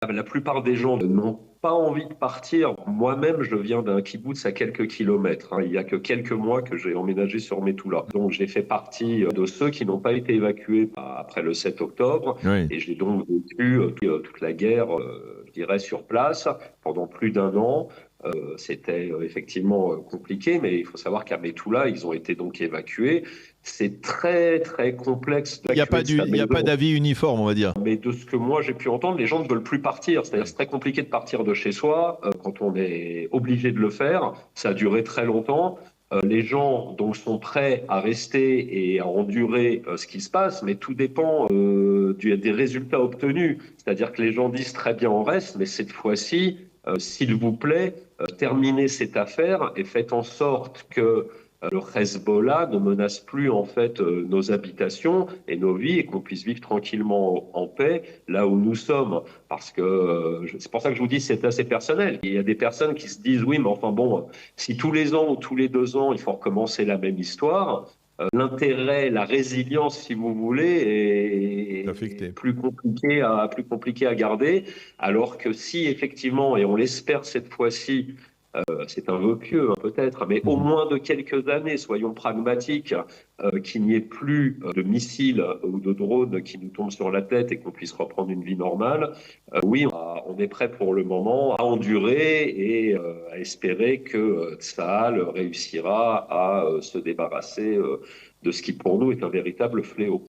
La plupart des gens n'ont pas envie de partir. Moi-même, je viens d'un kibboutz à quelques kilomètres, hein. Il y a que quelques mois que j'ai emménagé sur Metula. Donc, j'ai fait partie de ceux qui n'ont pas été évacués après le 7 octobre. Oui. Et j'ai donc vécu toute la guerre, je dirais, sur place pendant plus d'un an. C'était effectivement compliqué, mais il faut savoir qu'à Metula, ils ont été donc évacués. C'est très, très complexe d'évacuer de sa Il y a pas maison. d'avis uniforme, on va dire. Mais de ce que moi j'ai pu entendre, les gens ne veulent plus partir. C'est-à-dire Ouais. c'est très compliqué de partir de chez soi quand on est obligé de le faire. Ça a duré très longtemps. Les gens donc sont prêts à rester et à endurer ce qui se passe, mais tout dépend des résultats obtenus. C'est-à-dire que les gens disent très bien on reste, mais cette fois-ci, s'il vous plaît, terminez cette affaire et faites en sorte que le Hezbollah ne menace plus en fait nos habitations et nos vies et qu'on puisse vivre tranquillement en paix là où nous sommes. Parce que c'est pour ça que je vous dis c'est assez personnel. Il y a des personnes qui se disent oui mais enfin bon, si tous les ans ou tous les 2 ans il faut recommencer la même histoire, l'intérêt, la résilience si vous voulez C'est est affecté. plus compliqué à garder. Alors que si effectivement, et on l'espère cette fois-ci, c'est un vœu pieux, hein, peut-être, mais au Mhm. moins de quelques années, soyons pragmatiques, qu'il n'y ait plus de missiles ou de drones qui nous tombent sur la tête et qu'on puisse reprendre une vie normale. Oui, on est prêt pour le moment à endurer et à espérer que Tsahal réussira à se débarrasser de ce qui pour nous est un véritable fléau.